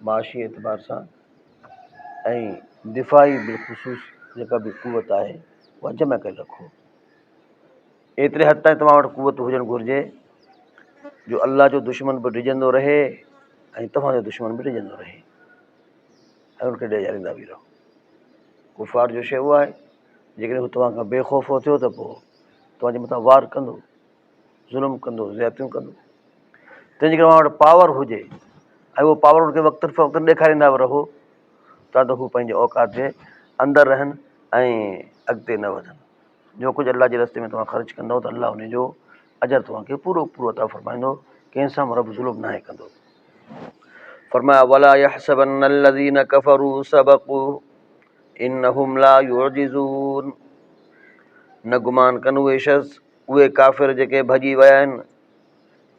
माशी एतबार सां ऐं दिफ़ाई बिलख़ुसूस जेका बि क़ुवत आहे उहा जमा करे रखो। एतिरे हद ताईं तव्हां वटि क़ुवत हुजणु घुरिजे जो अल्लाह जो दुश्मन बि डिॼंदो रहे ऐं तव्हांजो दुश्मन बि डिॼंदो रहे ऐं उनखे ॾेजारींदा बि रहो। कुफ़ार जो शइ उहा आहे जेकॾहिं हू तव्हां खां बेख़ौफ़ो थियो त पोइ तव्हांजे मथां वार कंदो, ज़ुल्म कंदो, ज़्यादतियूं कंदो। तंहिंजे करे तव्हां वटि पावर हुजे ऐं उहो पावर उनखे वक़्तु फ़वक़्तु ॾेखारींदा बि रहो त हू पंहिंजे औकात जे अंदरि रहनि ऐं अॻिते न वधनि। जो कुझु अलाह जे रस्ते में तव्हां ख़र्चु कंदव त अलाह उनजो अजर तव्हांखे पूरो पूरो अता फ़रमाईंदो। कंहिं सां रब ज़ुल्म नाहे कंदो। फरमाया वला यहसबन अल्लज़ीन कफ़रू सबक़ू इन्नहुम ला युअजिज़ून। न गुमान कनि उहे काफ़िर जेके भॼी विया आहिनि।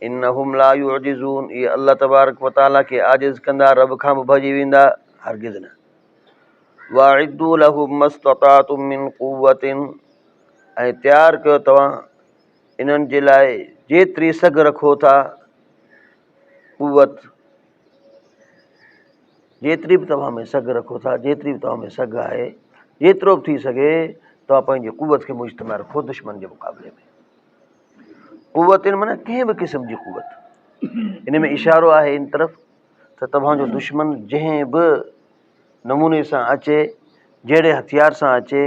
इन्नहुम ला युअजिज़ून, इहे अल्लाह तबारक व तआला खे आजिज़ कंदा, रब खां बि भॼी वेंदा, हरगिज़ न। वाइदू लहुम मस्ततातुम मिन क़ुव्वतिन, ऐं तयारु कयो तव्हां इन्हनि जे लाइ जेतिरी सघ रखो था क़ुवत, जेतिरी बि तव्हां में सघ रखो था, जेतिरी बि तव्हां में सघ आहे, जेतिरो बि थी सघे तव्हां पंहिंजी क़ुवत खे मुज्तमा रखो दुश्मन जे मुक़ाबले में। क़ुवत इन माना कंहिं बि क़िस्म जी क़ुवत। इन में इशारो आहे इन तरफ़ त तव्हांजो दुश्मन जंहिं बि नमूने सां अचे, जहिड़े हथियार सां अचे,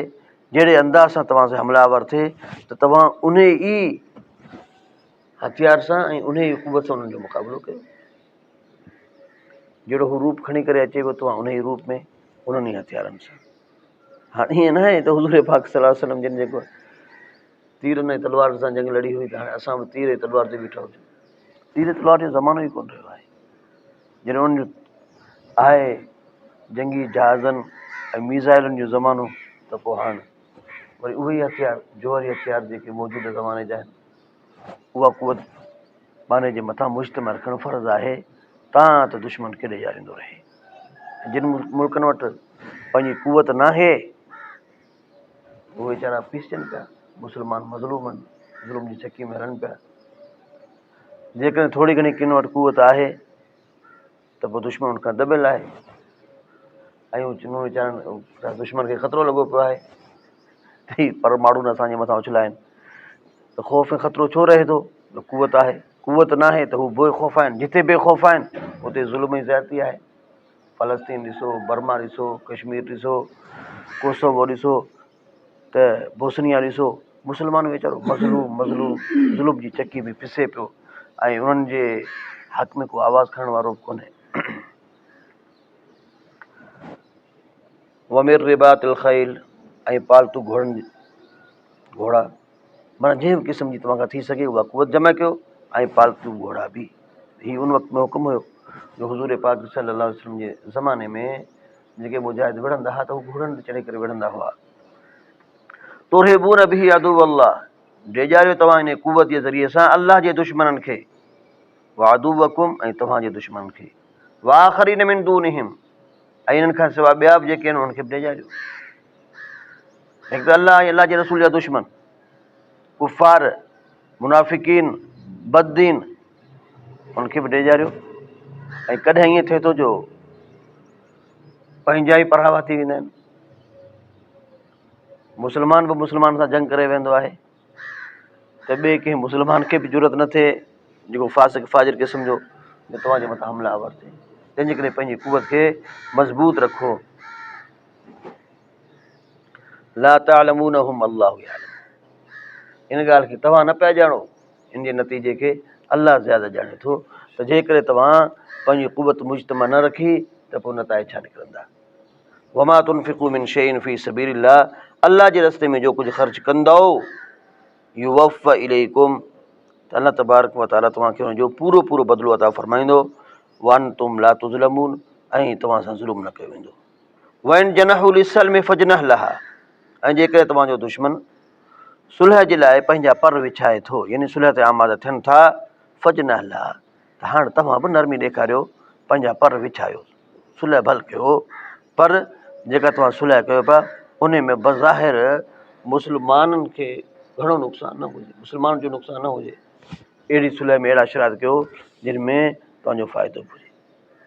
जहिड़े अंदाज़ सां तव्हां सां हमलावर थिए त तव्हां उन ई हथियार सां ऐं उन ई क़ुवत सां उन्हनि जो मुक़ाबिलो कयो। जहिड़ो हू रूप खणी करे अचे पियो तव्हां उन ई रूप में उन्हनि ई हथियारनि सां। हाणे ईअं न आहे त हुज़ूर पाक सल्लल्लाहु अलैहि वसल्लम जिन जेको तीरनि ऐं तलवार सां जंग लड़ी हुई त हाणे असां बि तीर ऐं तलवार ते बीठा हुजूं। तीर तलवार जो ज़मानो ई कोन रहियो आहे। जॾहिं उन्हनि जो आहे जंगी जहाज़नि ऐं मीज़ाइलनि जो ज़मानो त पोइ हाणे वरी उहे ई हथियार, जोहरी हथियार जेके मौजूदा ज़माने जा आहिनि, उहा क़ुवत बाने जे मथां मुश्तमा रखणु फ़र्ज़ु आहे तव्हां त दुश्मन खे ॾेजारींदो रहे। जिन मुल्कनि वटि पंहिंजी क़ुवत नाहे उहे वीचारा पीसजनि पिया, मुस्लमान मज़लूम आहिनि, ज़ुल्म जी चकी में हलनि पिया। जेकॾहिं थोरी घणी किन वटि क़ुवत आहे त पोइ दुश्मन उनखां दॿियल आहे ऐं उहो वीचारनि दुश्मन खे ख़तरो लॻो पियो आहे पर माण्हू न असांजे मथां उछलाइनि त ख़ौफ़ ऐं ख़तरो छो रहे थो? क़ुवत आहे। क़ुवत नाहे त हू बेख़ौफ़ आहिनि। जिते बेख़ौफ़ आहिनि उते ज़ुल्म ऐं ज़्यादती आहे। फ़लस्तीन ॾिसो, बर्मा ॾिसो, कश्मीर ॾिसो, कोसोवो ॾिसो, त बोस्निया ॾिसो, मुस्लमान वीचारो मज़लूम ज़ुल्म जी चकी में पिसे पियो ऐं उन्हनि जे हक़ में को आवाज़ु खणण वारो बि कोन्हे। वमिर रिबातिल ख़ैल, ऐं पालतू घोड़ा माना जंहिं बि क़िस्म जी तव्हां खां थी सघे उहा क़ुवत जमा कयो ऐं पालतू घोड़ा बि। हीउ उन वक़्त में हुकुम हुयो जो हुज़ूर पाक सल्लल्लाहु अलैहि वसल्लम जे ज़माने में जेके मुजाहिद विढ़ंदा हुआ त हू घोड़नि ते चढ़ी करे विढ़ंदा हुआ। तुरहिबून बिही अदुव्वल्लाह, ॾेजारियो तव्हां इन क़ुवत जे ज़रिए सां अल्लाह जे दुश्मननि खे, वादुवकुम, ऐं तव्हांजे दुश्मन खे, वाख़रीन मिन दूनिहिम, ऐं इन्हनि खां सवाइ ॿिया बि जेके आहिनि उन्हनि खे बि ॾेजारियो। हिकु त अल्लाह ऐं अल्लाह जे रसूल जा दुश्मन, कुफ़ार, मुनाफ़िकीन, बददीन, उनखे बि ॾेजारियो। ऐं कॾहिं ईअं थिए थो जो पंहिंजा ई परावा थी वेंदा आहिनि। मुस्लमान बि मुस्लमान सां जंग करे वेंदो आहे त ॿिए कंहिं मुस्लमान खे बि ज़रूरत न थिए जेको फासिक फाजिर क़िस्म जो तव्हांजे मथां हमलावर थिए। तंहिंजे करे पंहिंजी क़ुवत खे मज़बूत रखो। ला तअलमूनहुम अल्लाहु यअलम, इन ॻाल्हि खे तव्हां न पिया ॼाणो, इन जे नतीजे खे अल्लाह ज़्यादा ॼाणे थो त जेकॾहिं तव्हां पंहिंजी क़ुवत मुज्तमा न रखी त पोइ नताइज छा निकिरंदा। वमा तुनफ़िक़ू मिन शैइन फ़ी सबीलिल्लाह, अल्लाह जे रस्ते में जो कुझु ख़र्च कंदव युवफ़्फ़ा इलैकुम, त अल्लाह तबारक व तआला तव्हांखे हुनजो पूरो पूरो बदिलो अता फ़रमाईंदो। वअनतुम ला तुज़लमून, ऐं तव्हां सां ज़ुल्म न कयो वेंदो। वइन जनहू लिस्सल्मि फजनह लहा, ऐं जेकॾहिं तव्हांजो दुश्मन सुलह जे लाइ पंहिंजा पर विछाए थो, यानी सुलह ते आमाद थियनि था, फजनह लहा, त हाणे तव्हां बि नरमी ॾेखारियो, पंहिंजा पर विछायो, सुलह भल कयो। पर जेका तव्हां सुलह कयो पिया उन में बज़ाहिर मुस्लमाननि खे घणो नुक़सानु न हुजे, मुस्लमाननि जो नुक़सानु न हुजे। अहिड़ी सुलह में अहिड़ा शरात कयो जिन में तव्हांजो फ़ाइदो बि हुजे।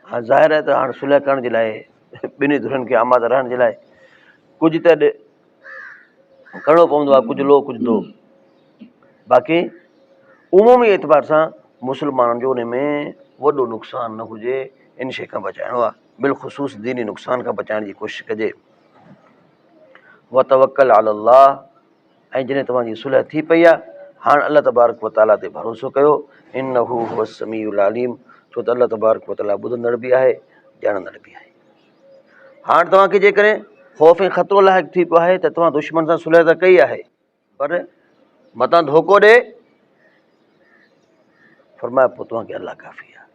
हाँ ज़ाहिर है त हाणे सुलह करण जे लाइ ॿिन्ही धुरनि खे आमाद रहण जे लाइ कुझु त करिणो पवंदो आहे, कुझु लो कुझु दो। बाक़ी उमूमी एतबार सां मुस्लमाननि जो उन में वॾो नुक़सानु न हुजे, इन शइ खां बचाइणो आहे, बिलख़ुसूस दीनी नुक़सान खां बचाइण जी कोशिशि कजे। व तवक्कल अला अल्लाह, ऐं जॾहिं तव्हांजी सुलह थी पई आहे हाणे अल्लाह तबारक व ताला ते भरोसो कयो। इन्नहु हुव समीउल अलीम, छो त अल्लाह तबारक व ताला ॿुधंदड़ बि आहे, ॼाणंदड़ बि आहे। हाणे तव्हांखे जेकॾहिं ख़ौफ़ ऐं ख़तरो लाइक़ु थी पियो आहे त तव्हां दुश्मन सां सुलह त कई आहे, पर मतां धोखो ॾे, फरमाए पोइ तव्हांखे अलाह काफ़ी आहे।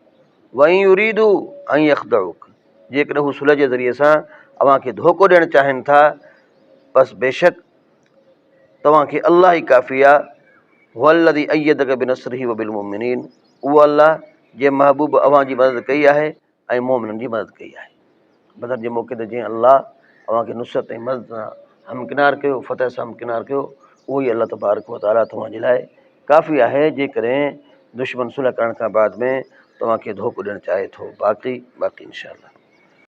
वई युरीदू ऐं यख़्दउक, जेकॾहिं हू सुलह जे ज़रिए सां अव्हांखे धोखो ॾियणु चाहिनि था, बसि बेशक तव्हांखे अलाह ई काफ़ी आहे। हुवल्लज़ी अय्यदक बिनस्रिही व बिलमुमिनीन, उहो अलाह जे महबूब अव्हांजी मदद कई आहे ऐं मोमिननि जी मदद कई आहे। बदर जे मौक़े ते जीअं अलाह अव्हांखे नुसरत ऐं मदद सां हमकिनार कयो, फतह सां हमकिनार कयो, उहो ई अल्लाह तबारक व ताला तव्हांजे लाइ काफ़ी आहे, जेकॾहिं दुश्मन सुलह करण खां बाद में तव्हांखे धोखो ॾियणु चाहे थो। बाक़ी इंशाअल्लाह